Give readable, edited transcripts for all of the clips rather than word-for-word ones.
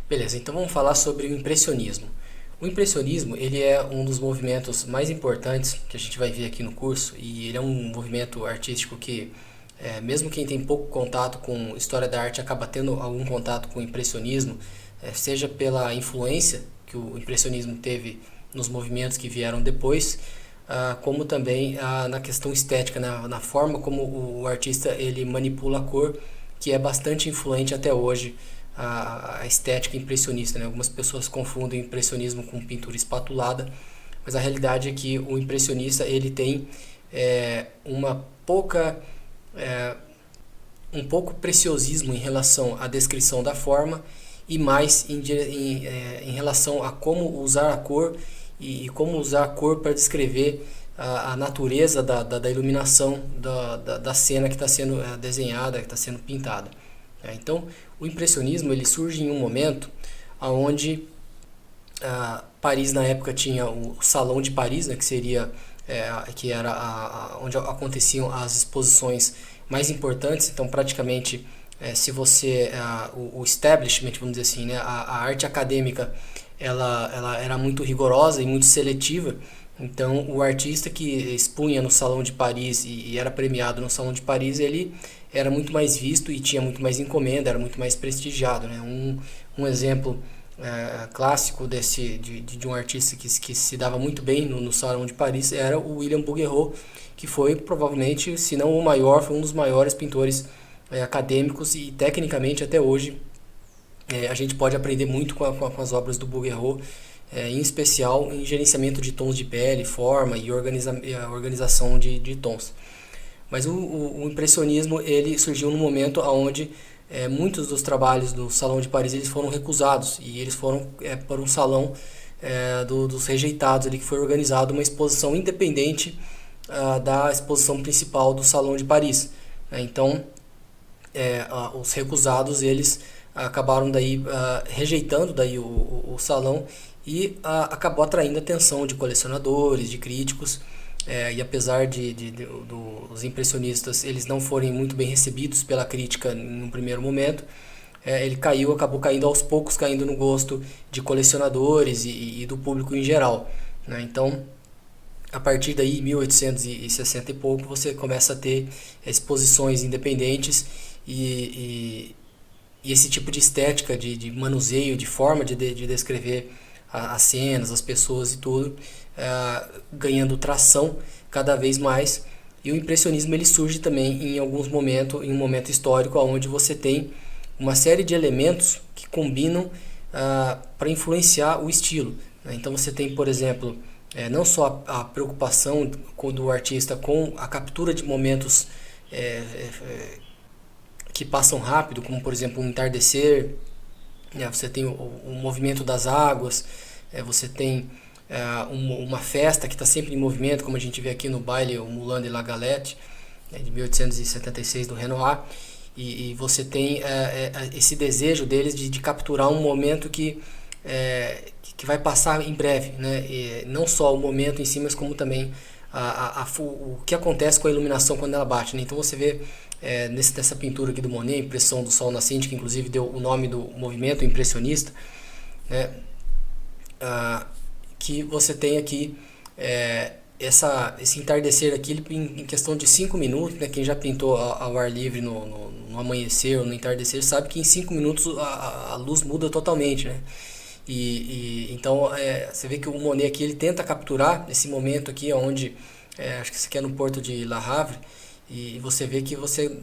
Beleza, então vamos falar sobre o impressionismo. O impressionismo ele é um dos movimentos mais importantes que a gente vai ver aqui no curso, e ele é um movimento artístico que, mesmo quem tem pouco contato com história da arte, acaba tendo algum contato com o impressionismo, seja pela influência que o impressionismo teve nos movimentos que vieram depois, como também na questão estética, na forma como o artista ele manipula a cor, que é bastante influente até hoje, a estética impressionista, né? Algumas pessoas confundem o impressionismo com pintura espatulada, mas a realidade é que o impressionista ele tem uma pouca um pouco preciosismo em relação à descrição da forma e mais em relação a como usar a cor e como usar a cor para descrever a natureza da iluminação da cena que está sendo desenhada, que está sendo pintada. Então, o impressionismo ele surge em um momento onde Paris na época tinha o Salão de Paris, né, que era onde aconteciam as exposições mais importantes. Então, praticamente, se você o establishment, vamos dizer assim, né, a arte acadêmica, ela era muito rigorosa e muito seletiva. Então, o artista que expunha no Salão de Paris e era premiado no Salão de Paris, ele era muito mais visto e tinha muito mais encomenda, era muito mais prestigiado, né? Um exemplo clássico de um artista que se dava muito bem no Salão de Paris era o William Bouguereau, que foi provavelmente, se não o maior, foi um dos maiores pintores acadêmicos, e tecnicamente até hoje a gente pode aprender muito com as obras do Bouguereau, em especial em gerenciamento de tons de pele, forma e organização de tons. Mas o impressionismo ele surgiu num momento onde muitos dos trabalhos do Salão de Paris eles foram recusados, e eles foram para um salão dos rejeitados, ali, que foi organizado uma exposição independente da exposição principal do Salão de Paris. Então, os recusados eles acabaram daí rejeitando daí o salão, e acabou atraindo a atenção de colecionadores, de críticos. E apesar dos impressionistas eles não forem muito bem recebidos pela crítica no primeiro momento, ele acabou caindo aos poucos, caindo no gosto de colecionadores e do público em geral, né? Então, a partir daí, 1860 e pouco, você começa a ter exposições independentes, e esse tipo de estética, de manuseio, de forma de descrever as cenas, as pessoas e tudo, ganhando tração cada vez mais. E o impressionismo ele surge também em alguns momentos, em um momento histórico onde você tem uma série de elementos que combinam para influenciar o estilo, né? Então você tem, por exemplo, não só a preocupação do artista com a captura de momentos que passam rápido, como por exemplo um entardecer, você tem o movimento das águas, você tem uma festa que está sempre em movimento, como a gente vê aqui no baile o Moulin de la Galette, de 1876 do Renoir, e você tem esse desejo deles de capturar um momento que vai passar em breve, né? E não só o momento em si, mas como também o que acontece com a iluminação quando ela bate, né? Então você vê nessa pintura aqui do Monet, Impressão do Sol Nascente, que inclusive deu o nome do movimento impressionista, né? Que você tem aqui esse entardecer aqui em questão de 5 minutos, né? Quem já pintou ao ar livre no amanhecer ou no entardecer sabe que em 5 minutos a luz muda totalmente, né? Então você vê que o Monet aqui ele tenta capturar esse momento aqui onde acho que isso aqui é no Porto de La Havre, e você vê que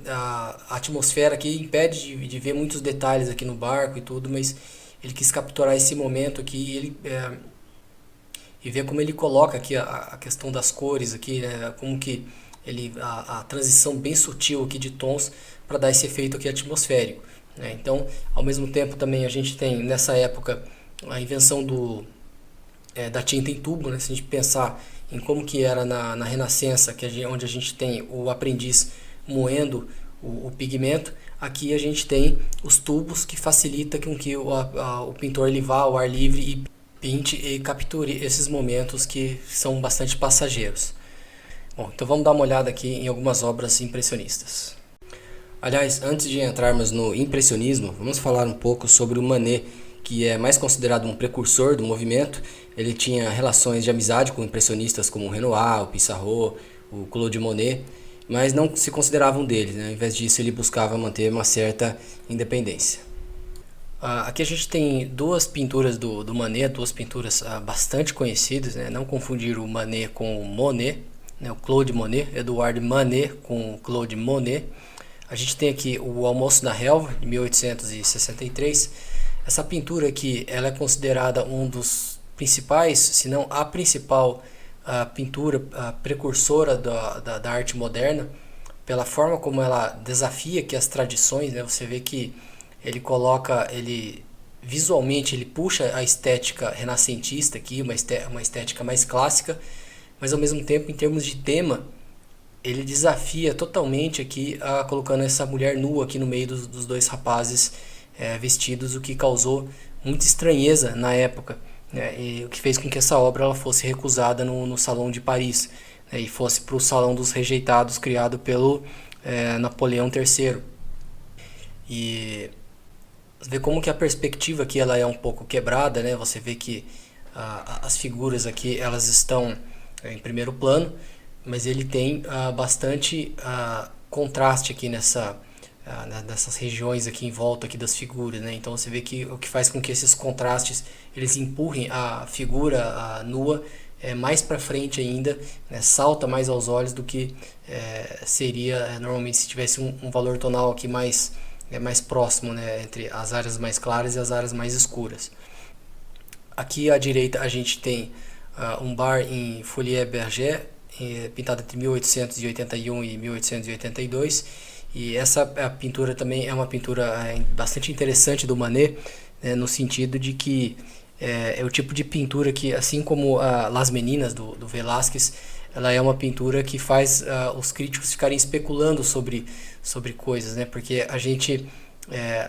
a atmosfera aqui impede de ver muitos detalhes aqui no barco e tudo, mas ele quis capturar esse momento aqui, e ver como ele coloca aqui a questão das cores aqui, né? Como que a transição bem sutil aqui de tons para dar esse efeito aqui atmosférico, né? Então, ao mesmo tempo também a gente tem nessa época a invenção da tinta em tubo, né? Se a gente pensar em como que era na Renascença, onde a gente tem o aprendiz moendo o pigmento, aqui a gente tem os tubos que facilita com que o pintor ele vá ao ar livre e pinte e capture esses momentos que são bastante passageiros. Bom, então vamos dar uma olhada aqui em algumas obras impressionistas. Aliás, antes de entrarmos no impressionismo, vamos falar um pouco sobre o Manet, que é mais considerado um precursor do movimento. Ele tinha relações de amizade com impressionistas como o Renoir, o Pissarro, o Claude Monet, mas não se consideravam deles, né? Ao invés disso, ele buscava manter uma certa independência. Aqui a gente tem duas pinturas do Manet, duas pinturas bastante conhecidas, né? Não confundir o Manet com o Monet, né? O Claude Monet, Edouard Manet com o Claude Monet. A gente tem aqui o Almoço na Relva, de 1863. Essa pintura aqui, ela é considerada um dos principais, se não a principal pintura precursora da arte moderna, pela forma como ela desafia aqui as tradições, né? Você vê que ele coloca, visualmente ele puxa a estética renascentista aqui, uma estética mais clássica, mas ao mesmo tempo, em termos de tema, ele desafia totalmente aqui, colocando essa mulher nua aqui no meio dos dois rapazes vestidos, o que causou muita estranheza na época, né? E o que fez com que essa obra ela fosse recusada no Salão de Paris, né? E fosse para o Salão dos Rejeitados, criado pelo Napoleão III. E você vê como que a perspectiva aqui ela é um pouco quebrada, né? Você vê que as figuras aqui elas estão em primeiro plano, mas ele tem bastante contraste aqui nessas regiões aqui em volta aqui das figuras, né? Então você vê que o que faz com que esses contrastes eles empurrem a figura nua mais para frente ainda, né? Salta mais aos olhos do que seria normalmente se tivesse um valor tonal aqui mais próximo, né? Entre as áreas mais claras e as áreas mais escuras. Aqui à direita a gente tem um bar em Folie Bergère, pintado entre 1881 e 1882, e essa pintura também é uma pintura bastante interessante do Manet, né? No sentido de que é o tipo de pintura que, assim como Las Meninas do Velázquez, ela é uma pintura que faz os críticos ficarem especulando sobre coisas, né? Porque a gente,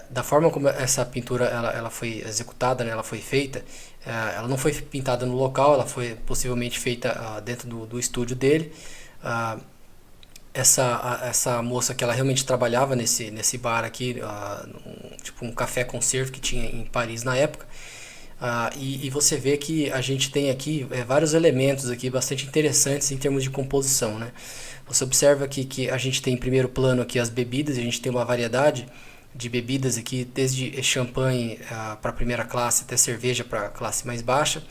da forma como essa pintura ela foi executada, né? Ela foi feita, ela não foi pintada no local, ela foi possivelmente feita dentro do estúdio dele. Essa moça que ela realmente trabalhava nesse bar aqui, tipo um café-concerto que tinha em Paris na época. E você vê que a gente tem aqui vários elementos aqui bastante interessantes em termos de composição, né? Você observa aqui que a gente tem em primeiro plano aqui as bebidas, a gente tem uma variedade de bebidas aqui, desde champanhe para a primeira classe até cerveja para a classe mais baixa.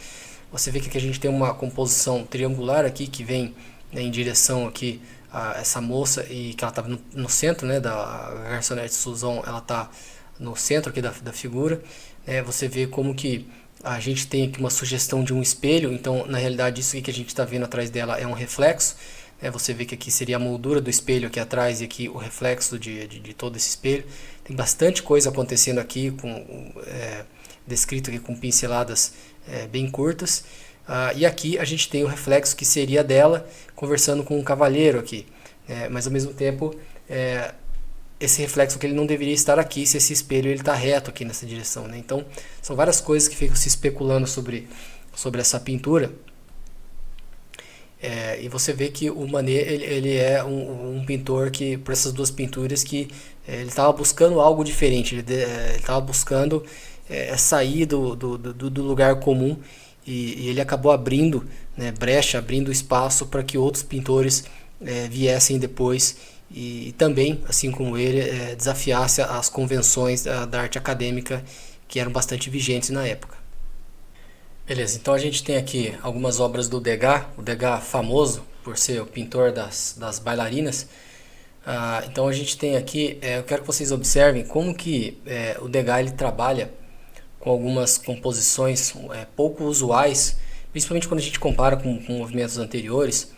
Você vê que aqui a gente tem uma composição triangular aqui que vem, né, em direção aqui a essa moça, e que ela está no centro, né, da garçonete Suzon, ela está no centro aqui da figura. Você vê como que a gente tem aqui uma sugestão de um espelho, então na realidade isso que a gente está vendo atrás dela é um reflexo. Você vê que aqui seria a moldura do espelho aqui atrás e aqui o reflexo de todo esse espelho. Tem bastante coisa acontecendo aqui, descrito aqui com pinceladas bem curtas. E aqui a gente tem o reflexo que seria dela conversando com um cavalheiro aqui. Mas ao mesmo tempo, esse reflexo que ele não deveria estar aqui se esse espelho ele está reto aqui nessa direção, né? Então são várias coisas que ficam se especulando sobre essa pintura. E você vê que o Manet ele é um pintor que, por essas duas pinturas, que ele estava buscando algo diferente, ele estava buscando sair do lugar comum, e ele acabou abrindo, né, brecha, abrindo espaço para que outros pintores viessem depois e também, assim como ele, desafiasse as convenções da arte acadêmica que eram bastante vigentes na época. Beleza, então a gente tem aqui algumas obras do Degas, o Degas famoso por ser o pintor das bailarinas. Então a gente tem aqui, eu quero que vocês observem como que o Degas ele trabalha com algumas composições pouco usuais, principalmente quando a gente compara com movimentos anteriores.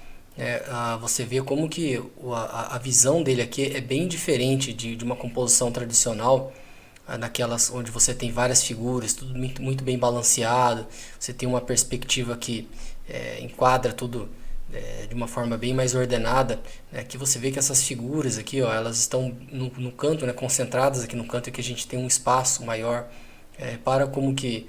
Você vê como que a visão dele aqui é bem diferente de uma composição tradicional, daquelas onde você tem várias figuras, tudo muito, muito bem balanceado. Você tem uma perspectiva que enquadra tudo de uma forma bem mais ordenada, né? Aqui você vê que essas figuras aqui, ó, elas estão no canto, né, concentradas aqui no canto, que a gente tem um espaço maior para como que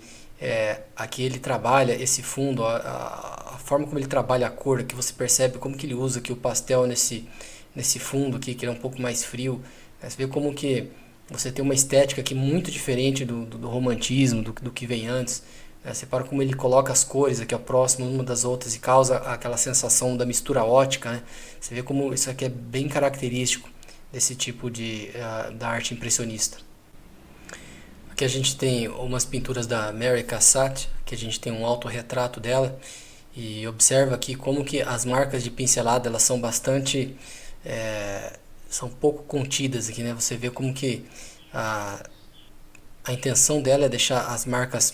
aqui ele trabalha esse fundo, a forma como ele trabalha a cor, que você percebe como que ele usa aqui o pastel nesse fundo aqui, que ele é um pouco mais frio. Você vê como que você tem uma estética aqui muito diferente do romantismo, do que vem antes. Você para como ele coloca as cores aqui próximas uma das outras e causa aquela sensação da mistura ótica, né? Você vê como isso aqui é bem característico desse tipo da arte impressionista. Aqui a gente tem umas pinturas da Mary Cassatt, que a gente tem um autorretrato dela, e observa aqui como que as marcas de pincelada elas são bastante são pouco contidas aqui, né? Você vê como que a intenção dela é deixar as marcas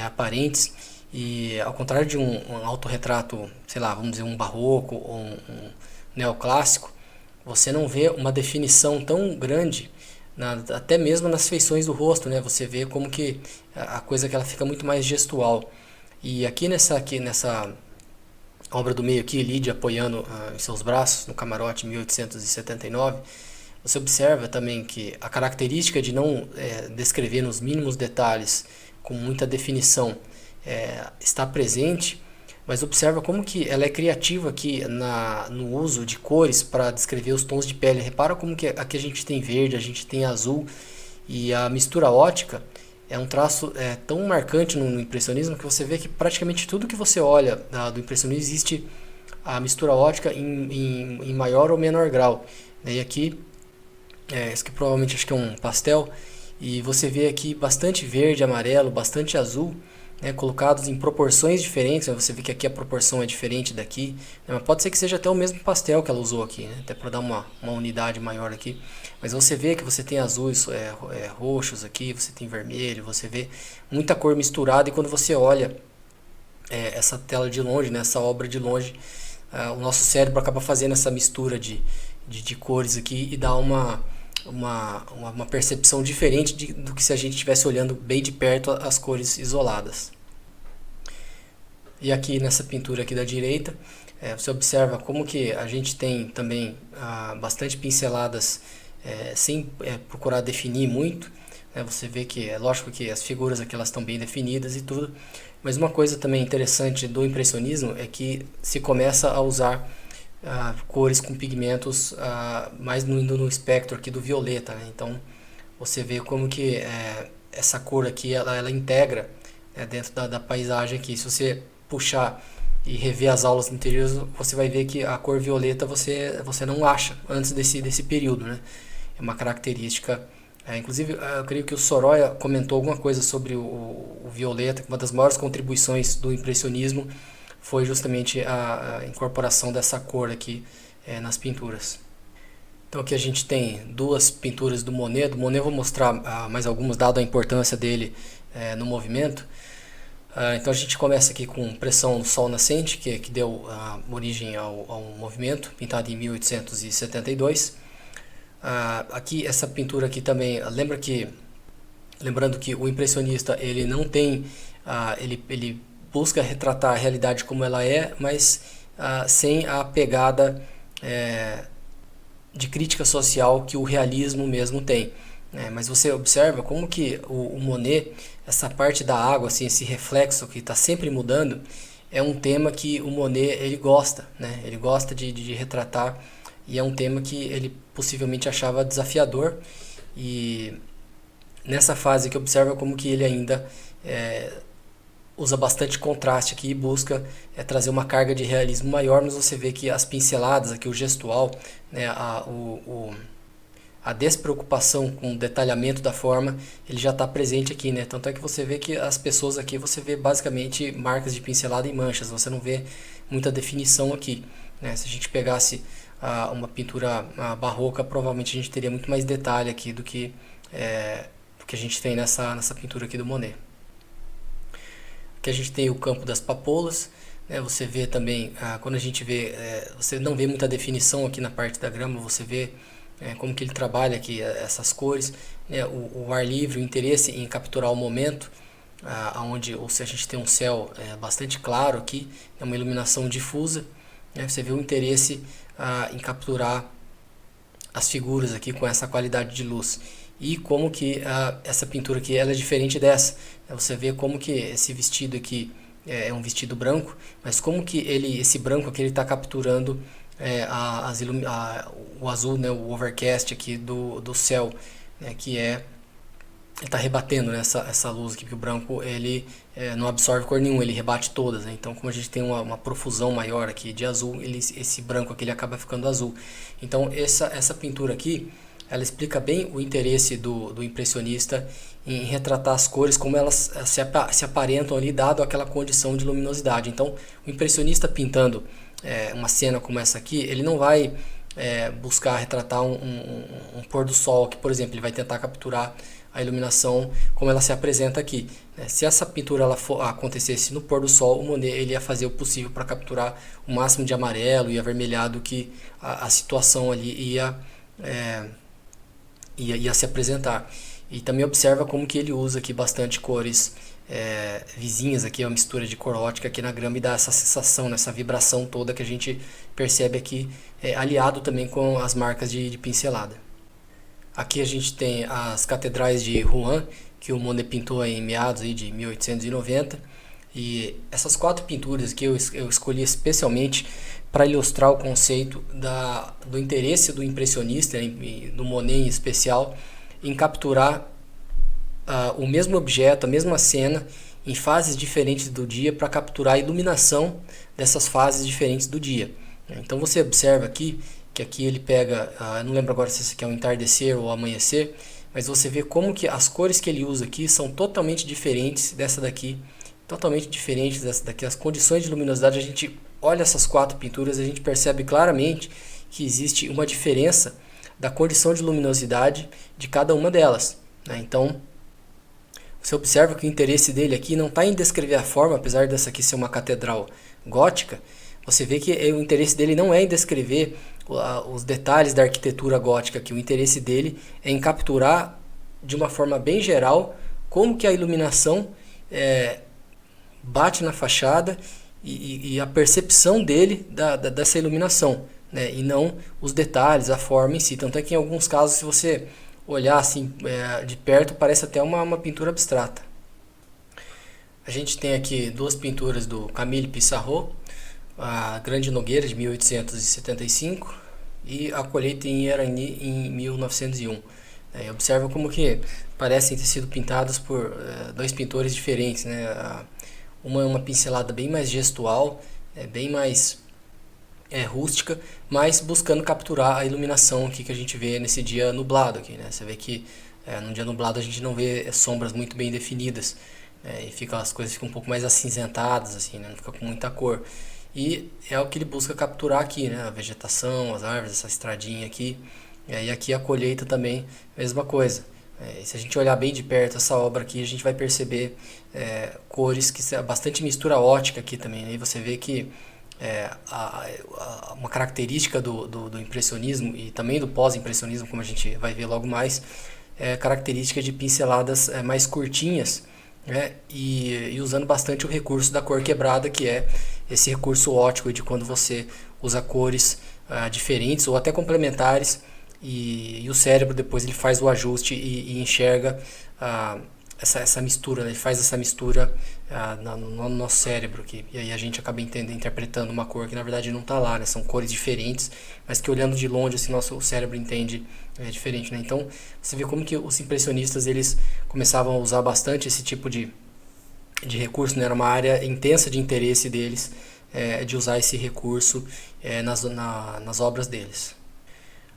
aparentes, e ao contrário de um autorretrato, sei lá, vamos dizer um barroco ou um neoclássico, você não vê uma definição tão grande até mesmo nas feições do rosto, né? Você vê como que a coisa que ela fica muito mais gestual. E aqui nessa obra do meio aqui, Lídia apoiando em seus braços no camarote 1879, você observa também que a característica de não descrever nos mínimos detalhes com muita definição está presente, mas observa como que ela é criativa aqui no uso de cores para descrever os tons de pele. Repara como que aqui a gente tem verde, a gente tem azul, e a mistura ótica é um traço tão marcante no impressionismo que você vê que praticamente tudo que você olha do impressionismo existe a mistura ótica em maior ou menor grau. E aqui, isso que provavelmente acho que é um pastel, e você vê aqui bastante verde, amarelo, bastante azul, né, colocados em proporções diferentes. Você vê que aqui a proporção é diferente daqui, né, mas pode ser que seja até o mesmo pastel que ela usou aqui, né, até para dar uma unidade maior aqui. Mas você vê que você tem azuis, roxos aqui, você tem vermelho, você vê muita cor misturada, e quando você olha essa tela de longe, né, essa obra de longe, o nosso cérebro acaba fazendo essa mistura de cores aqui e dá uma percepção diferente do que se a gente estivesse olhando bem de perto as cores isoladas. E aqui nessa pintura aqui da direita, você observa como que a gente tem também bastante pinceladas sem procurar definir muito. Você vê que é lógico que as figuras aqui elas estão bem definidas e tudo, mas uma coisa também interessante do impressionismo é que se começa a usar cores com pigmentos mais indo no espectro aqui do violeta, né? Então você vê como que essa cor aqui ela integra dentro da paisagem aqui. Se você puxar e rever as aulas anteriores, você vai ver que a cor violeta você não acha antes desse período, né? É uma característica. Inclusive, eu creio que o Sorolla comentou alguma coisa sobre o violeta, que uma das maiores contribuições do impressionismo foi justamente a incorporação dessa cor aqui nas pinturas. Então aqui a gente tem duas pinturas do Monet. Do Monet eu vou mostrar mais algumas, dado a importância dele no movimento. Então a gente começa aqui com Pressão no Sol Nascente, que deu origem ao movimento, pintado em 1872. Aqui essa pintura aqui também, lembrando que o impressionista ele não tem, ele busca retratar a realidade como ela é, mas sem a pegada de crítica social que o realismo mesmo tem. Mas você observa como que o Monet, essa parte da água, assim, esse reflexo que está sempre mudando, é um tema que o Monet ele gosta, né? Ele gosta de retratar, e é um tema que ele possivelmente achava desafiador. E nessa fase que observa como que ele ainda usa bastante contraste aqui e busca trazer uma carga de realismo maior, mas você vê que as pinceladas aqui, o gestual, né, a despreocupação com o detalhamento da forma, ele já está presente aqui, né? Tanto é que você vê que as pessoas aqui, você vê basicamente marcas de pincelada e manchas, você não vê muita definição aqui, né? Se a gente pegasse uma pintura barroca, provavelmente a gente teria muito mais detalhe aqui do que a gente tem nessa pintura aqui do Monet. Aqui a gente tem o campo das papoulas, né? Você vê também, quando a gente vê, você não vê muita definição aqui na parte da grama, você vê como que ele trabalha aqui essas cores, né? O ar livre, o interesse em capturar o momento, onde a gente tem um céu bastante claro aqui, uma iluminação difusa, né? Você vê o interesse em capturar as figuras aqui com essa qualidade de luz. E como que essa pintura aqui ela é diferente dessa. Você vê como que esse vestido aqui é um vestido branco, mas como que esse branco aqui está capturando o azul, né, o overcast aqui do céu, né, que ele está rebatendo, né, essa luz aqui, porque o branco ele não absorve cor nenhuma, ele rebate todas, né? Então como a gente tem uma profusão maior aqui de azul, esse branco aqui ele acaba ficando azul. Então essa pintura aqui, ela explica bem o interesse do impressionista em retratar as cores, como elas se aparentam ali, dado aquela condição de luminosidade. Então o impressionista pintando uma cena como essa aqui, ele não vai buscar retratar um pôr do sol, que por exemplo ele vai tentar capturar a iluminação como ela se apresenta aqui, né? Se essa pintura acontecesse no pôr do sol, o Monet ele ia fazer o possível para capturar o máximo de amarelo e avermelhado que a situação ali ia se apresentar. E também observa como que ele usa aqui bastante cores vizinhas, aqui é uma mistura de cor ótica aqui na grama, e dá essa sensação, né, essa vibração toda que a gente percebe aqui, aliado também com as marcas de pincelada. Aqui a gente tem as catedrais de Rouen, que o Monet pintou em meados aí de 1890, e essas 4 pinturas que eu escolhi especialmente para ilustrar o conceito do interesse do impressionista, do Monet em especial, em capturar o mesmo objeto, a mesma cena, em fases diferentes do dia, para capturar a iluminação dessas fases diferentes do dia. Então você observa aqui que aqui ele pega, eu não lembro agora se esse aqui é um entardecer ou amanhecer, mas você vê como que as cores que ele usa aqui são totalmente diferentes dessa daqui, as condições de luminosidade. A gente olha essas 4 pinturas, a gente percebe claramente que existe uma diferença da condição de luminosidade de cada uma delas, né? Então você observa que o interesse dele aqui não está em descrever a forma, apesar dessa aqui ser uma catedral gótica. Você vê que o interesse dele não é em descrever os detalhes da arquitetura gótica, que o interesse dele é em capturar de uma forma bem geral como que a iluminação bate na fachada e a percepção dele dessa iluminação, né? E não os detalhes, a forma em si. Tanto é que em alguns casos, se você olhar assim de perto, parece até uma pintura abstrata. A gente tem aqui 2 pinturas do Camille Pissarro, a Grande Nogueira de 1875 e a Colheita em Eragny em 1901. Observa como que parecem ter sido pintadas por 2 pintores diferentes, né? Uma é uma pincelada bem mais gestual, bem mais rústica, mas buscando capturar a iluminação aqui que a gente vê nesse dia nublado aqui, né? Você vê que num dia nublado a gente não vê sombras muito bem definidas, e as coisas ficam um pouco mais acinzentadas, assim, né? Não fica com muita cor. E é o que ele busca capturar aqui, né? A vegetação, as árvores, essa estradinha aqui. E aqui a colheita também, mesma coisa. Se a gente olhar bem de perto essa obra aqui, a gente vai perceber cores, que bastante mistura ótica aqui também, né? E você vê que uma característica do impressionismo e também do pós-impressionismo, como a gente vai ver logo mais, é característica de pinceladas mais curtinhas, né? E usando bastante o recurso da cor quebrada, que é esse recurso óptico de quando você usa cores diferentes ou até complementares, e o cérebro depois ele faz o ajuste e enxerga essa mistura, né? Ele faz essa mistura no nosso cérebro aqui, e aí a gente acaba interpretando uma cor que na verdade não está lá, né? São cores diferentes, mas que olhando de longe assim, nosso cérebro entende diferente, né? Então você vê como que os impressionistas eles começavam a usar bastante esse tipo de recurso, né? Era uma área intensa de interesse deles, de usar esse recurso nas obras deles.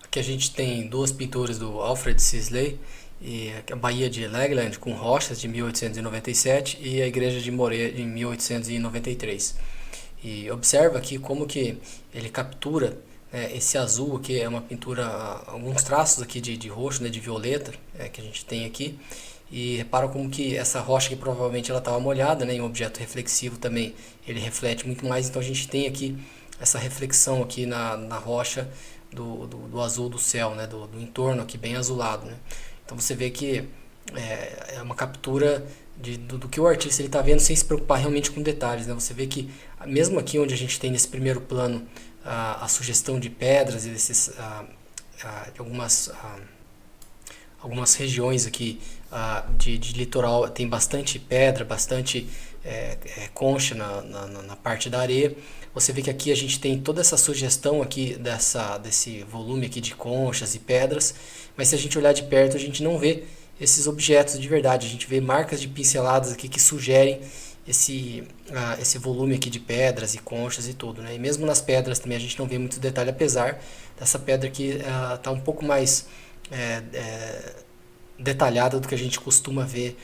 Aqui a gente tem 2 pinturas do Alfred Sisley, e a Baía de Legland com rochas de 1897 e a Igreja de Moret de 1893. E observa aqui como que ele captura esse azul aqui, é uma pintura, alguns traços aqui de roxo, né, de violeta, que a gente tem aqui. E repara como que essa rocha que provavelmente ela estava molhada, né, em um objeto reflexivo também, ele reflete muito mais. Então a gente tem aqui essa reflexão aqui na rocha do azul do céu, né, do entorno aqui bem azulado, né. Então você vê que é uma captura do que o artista está vendo sem se preocupar realmente com detalhes, né. Você vê que mesmo aqui onde a gente tem nesse primeiro plano a sugestão de pedras e de algumas algumas regiões aqui de litoral tem bastante pedra, bastante concha na parte da areia. Você vê que aqui a gente tem toda essa sugestão aqui desse volume aqui de conchas e pedras, mas se a gente olhar de perto a gente não vê esses objetos de verdade, a gente vê marcas de pinceladas aqui que sugerem esse volume aqui de pedras e conchas e tudo, né? E mesmo nas pedras também a gente não vê muito detalhe, apesar dessa pedra aqui tá um pouco mais detalhada do que a gente costuma ver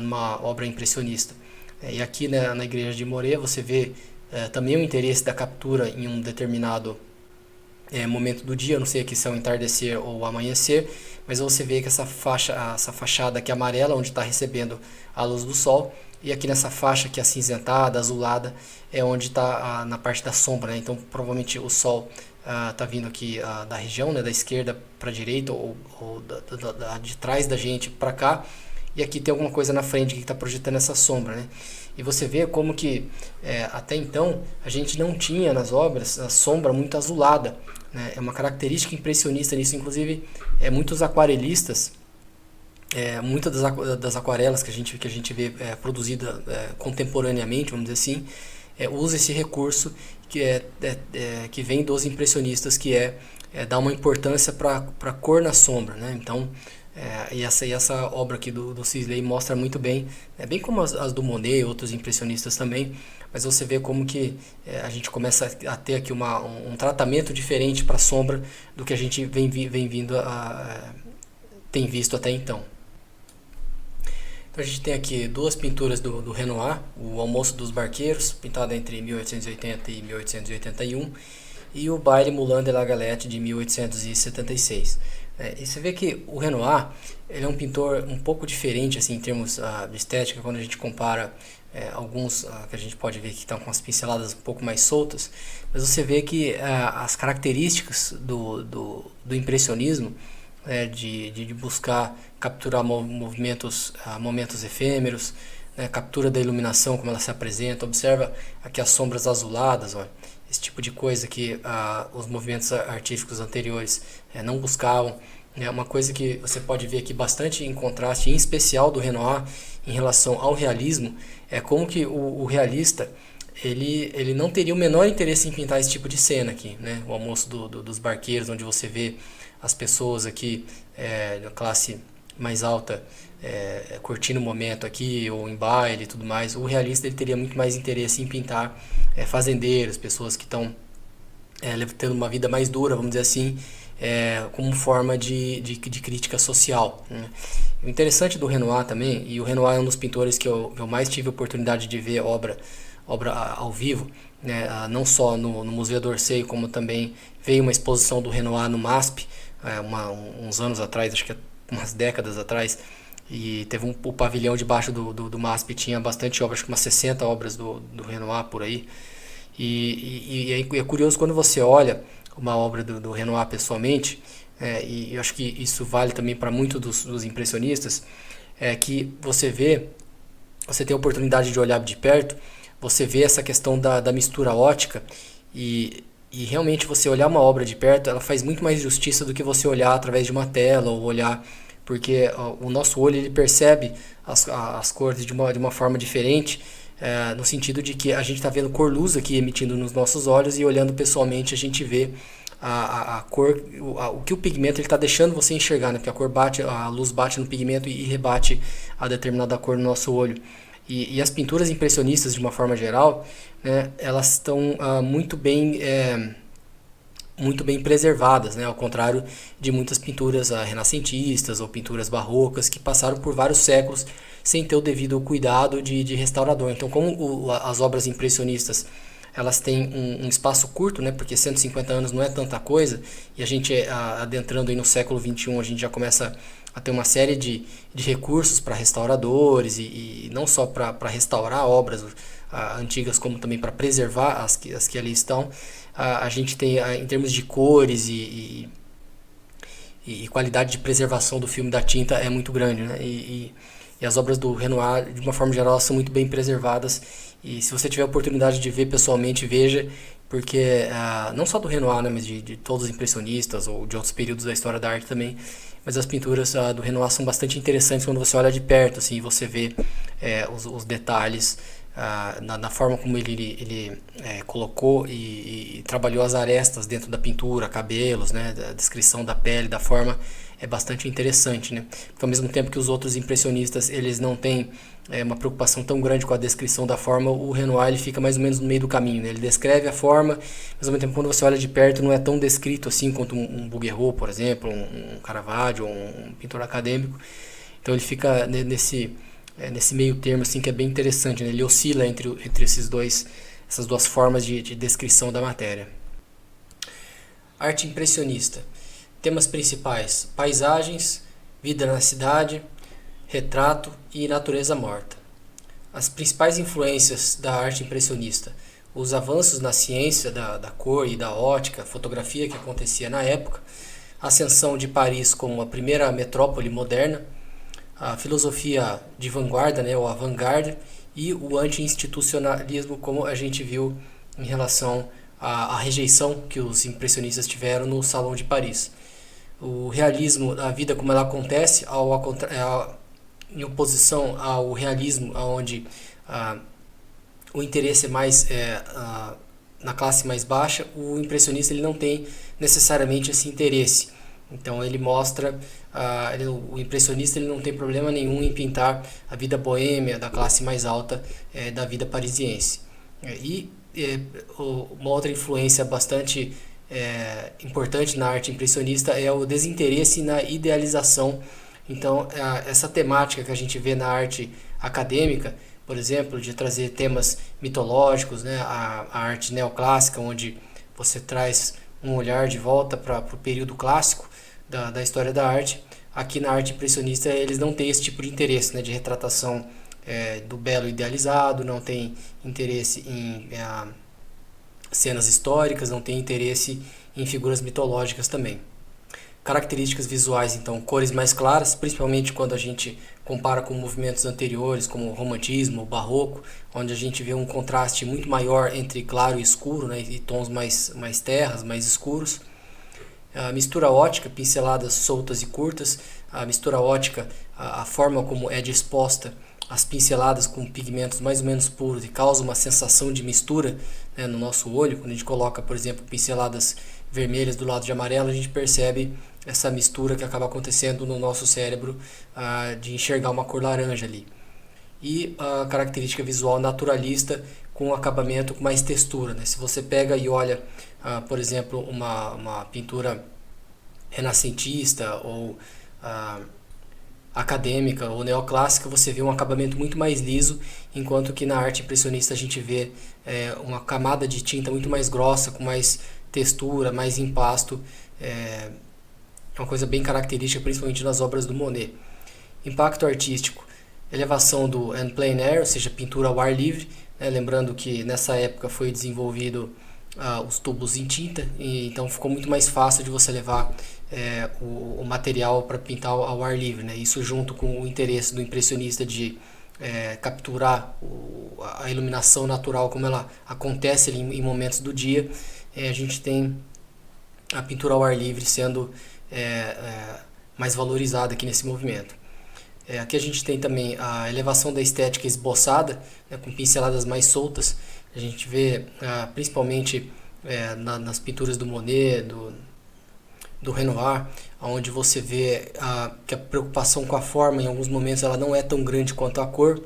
numa obra impressionista. E aqui, né, na igreja de Moret você vê também o interesse da captura em um determinado momento do dia, eu não sei aqui se é o entardecer ou o amanhecer, mas você vê que essa fachada aqui amarela, onde está recebendo a luz do sol, e aqui nessa faixa aqui acinzentada, azulada, é onde está na parte da sombra, né? Então provavelmente o sol está vindo aqui da região, né, da esquerda para a direita, ou de trás da gente para cá, e aqui tem alguma coisa na frente que está projetando essa sombra, né? E você vê como que até então a gente não tinha nas obras a sombra muito azulada, né? É uma característica impressionista nisso, inclusive muitos aquarelistas, muitas das aquarelas que a gente vê produzida contemporaneamente, vamos dizer assim, usa esse recurso que vem dos impressionistas, que dar uma importância para a cor na sombra, né? Então, e essa obra aqui do Sisley mostra muito bem, bem como as do Monet e outros impressionistas também, mas você vê como que a gente começa a ter aqui um tratamento diferente para a sombra do que a gente tem visto até então. Então a gente tem aqui duas pinturas do Renoir, o Almoço dos Barqueiros, pintado entre 1880 e 1881, e o Baile Moulin de la Galette, de 1876. E você vê que o Renoir ele é um pintor um pouco diferente assim, em termos de estética, quando a gente compara alguns que a gente pode ver que estão com as pinceladas um pouco mais soltas, mas você vê que as características do impressionismo, de buscar capturar momentos efêmeros, captura da iluminação, como ela se apresenta. Observa aqui as sombras azuladas, olha, esse tipo de coisa que os movimentos artísticos anteriores não buscavam. É uma coisa que você pode ver aqui bastante em contraste, em especial do Renoir em relação ao realismo, é como que o realista ele não teria o menor interesse em pintar esse tipo de cena aqui, né? O Almoço dos Barqueiros, onde você vê as pessoas aqui da classe mais alta curtindo o momento aqui, ou em baile e tudo mais. O realista ele teria muito mais interesse em pintar fazendeiros, pessoas que estão tendo uma vida mais dura, vamos dizer assim, como forma de crítica social, né? O interessante do Renoir também, e o Renoir é um dos pintores que eu mais tive a oportunidade de ver obra ao vivo, né? Não só no Museu d'Orsay, como também veio uma exposição do Renoir no MASP, uns anos atrás, acho que umas décadas atrás, e teve o pavilhão debaixo do MASP, tinha bastante obras, acho que umas 60 obras do Renoir por aí, e é curioso quando você olha uma obra do Renoir pessoalmente, e eu acho que isso vale também para muitos dos impressionistas, que você tem a oportunidade de olhar de perto, você vê essa questão da mistura ótica, e realmente você olhar uma obra de perto, ela faz muito mais justiça do que você olhar através de uma tela, ou olhar, porque o nosso olho ele percebe as cores de uma forma diferente, no sentido de que a gente está vendo cor-luz aqui emitindo nos nossos olhos, e olhando pessoalmente a gente vê a cor, o que o pigmento está deixando você enxergar, né? Porque a luz bate no pigmento e rebate a determinada cor no nosso olho. E as pinturas impressionistas, de uma forma geral, né, elas estão muito bem preservadas, né, ao contrário de muitas pinturas renascentistas ou pinturas barrocas que passaram por vários séculos sem ter o devido cuidado de restaurador. Então, como as obras impressionistas elas têm um espaço curto, né, porque 150 anos não é tanta coisa, e a gente adentrando aí no século XXI, a gente já começa a ter uma série de recursos para restauradores, e não só para restaurar obras antigas, como também para preservar as que ali estão. A gente tem, em termos de cores e qualidade de preservação do filme da tinta é muito grande, né? E as obras do Renoir, de uma forma geral, elas são muito bem preservadas, e se você tiver a oportunidade de ver pessoalmente, veja, porque não só do Renoir, né, mas de todos os impressionistas ou de outros períodos da história da arte também, mas as pinturas do Renoir são bastante interessantes quando você olha de perto, assim, você vê os detalhes na forma como ele colocou e trabalhou as arestas dentro da pintura, cabelos, né, a descrição da pele, da forma, é bastante interessante, né? Porque ao mesmo tempo que os outros impressionistas eles não têm uma preocupação tão grande com a descrição da forma, o Renoir ele fica mais ou menos no meio do caminho, né? Ele descreve a forma, mas ao mesmo tempo quando você olha de perto não é tão descrito assim quanto um Bouguereau, por exemplo, um Caravaggio, um pintor acadêmico. Então ele fica nesse meio termo assim, que é bem interessante, né? Ele oscila entre essas duas formas de descrição da matéria. Arte impressionista. Temas principais: paisagens, vida na cidade, retrato e natureza morta. As principais influências da arte impressionista: os avanços na ciência da cor e da ótica, fotografia que acontecia na época, a ascensão de Paris como a primeira metrópole moderna, a filosofia de vanguarda, né, ou avant-garde, e o anti-institucionalismo, como a gente viu em relação à rejeição que os impressionistas tiveram no Salão de Paris. O realismo, a vida como ela acontece, em oposição ao realismo, onde o interesse é mais na classe mais baixa, o impressionista ele não tem necessariamente esse interesse. Então ele mostra, o impressionista ele não tem problema nenhum em pintar a vida boêmia da classe mais alta da vida parisiense. Uma outra influência bastante importante na arte impressionista é o desinteresse na idealização. Então essa temática que a gente vê na arte acadêmica, por exemplo, de trazer temas mitológicos, né, a arte neoclássica, onde você traz um olhar de volta para o período clássico da história da arte. Aqui na arte impressionista eles não têm esse tipo de interesse, né, de retratação do belo idealizado, não tem interesse em cenas históricas, não tem interesse em figuras mitológicas também. Características visuais, então, cores mais claras, principalmente quando a gente compara com movimentos anteriores, como o romantismo, o barroco, onde a gente vê um contraste muito maior entre claro e escuro, né, e tons mais terras, mais escuros. A mistura ótica, pinceladas soltas e curtas. A mistura ótica, a forma como é disposta as pinceladas com pigmentos mais ou menos puros e causa uma sensação de mistura, né, no nosso olho. Quando a gente coloca, por exemplo, pinceladas vermelhas do lado de amarelo, a gente percebe essa mistura que acaba acontecendo no nosso cérebro de enxergar uma cor laranja ali. E a característica visual naturalista, com acabamento com mais textura, né? Se você pega e olha, por exemplo, uma pintura renascentista ou acadêmica ou neoclássica, você vê um acabamento muito mais liso, enquanto que na arte impressionista a gente vê uma camada de tinta muito mais grossa, com mais textura, mais impasto. É uma coisa bem característica, principalmente nas obras do Monet. Impacto artístico: elevação do en plein air, ou seja, pintura ao ar livre, né? Lembrando que nessa época foi desenvolvido os tubos em tinta, e então ficou muito mais fácil de você levar o material para pintar ao ar livre, né? Isso junto com o interesse do impressionista de capturar a iluminação natural como ela acontece ali em momentos do dia. A gente tem a pintura ao ar livre sendo mais valorizada aqui nesse movimento. Aqui a gente tem também a elevação da estética esboçada, né, com pinceladas mais soltas. A gente vê principalmente nas pinturas do Monet, do Renoir, onde você vê que a preocupação com a forma em alguns momentos ela não é tão grande quanto a cor.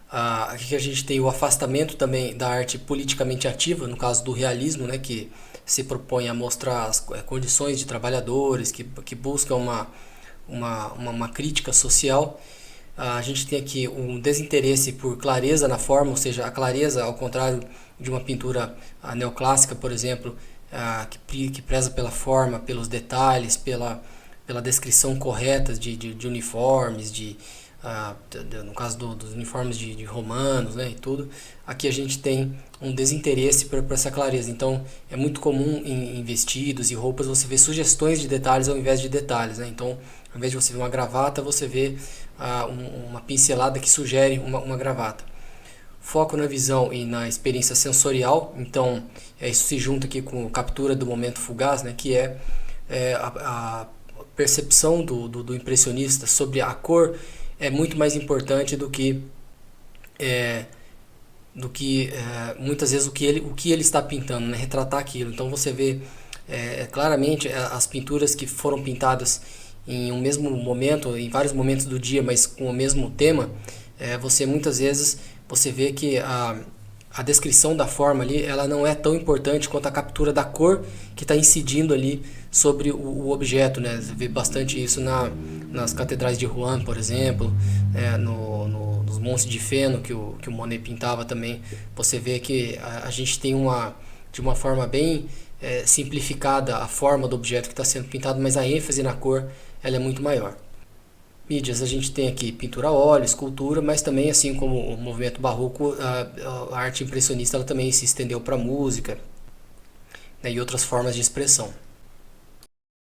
Aqui a gente tem o afastamento também da arte politicamente ativa, no caso do realismo, né, que se propõe a mostrar as condições de trabalhadores, que buscam uma crítica social. A gente tem aqui um desinteresse por clareza na forma, ou seja, a clareza, ao contrário de uma pintura neoclássica, por exemplo, que preza pela forma, pelos detalhes, pela descrição correta de uniformes, no caso dos uniformes de romanos, né, e tudo. Aqui a gente tem um desinteresse por essa clareza. Então é muito comum em vestidos e roupas você ver sugestões de detalhes ao invés de detalhes, né? Então, ao invés de você ver uma gravata, você vê uma pincelada que sugere uma gravata. Foco na visão e na experiência sensorial. Então isso se junta aqui com a captura do momento fugaz, né, que a percepção do impressionista sobre a cor é muito mais importante do que muitas vezes o que ele está pintando, né? Retratar aquilo. Então você vê claramente as pinturas que foram pintadas em um mesmo momento, em vários momentos do dia, mas com o mesmo tema. Você muitas vezes você vê que a descrição da forma ali, ela não é tão importante quanto a captura da cor que está incidindo ali sobre o objeto, né? Você vê bastante isso nas catedrais de Rouen, por exemplo, nos montes de feno que o Monet pintava também. Você vê que a gente tem de uma forma bem simplificada a forma do objeto que está sendo pintado, mas a ênfase na cor ela é muito maior. Mídias, a gente tem aqui pintura a óleo, escultura, mas também, assim como o movimento barroco, a arte impressionista ela também se estendeu para a música, né, e outras formas de expressão.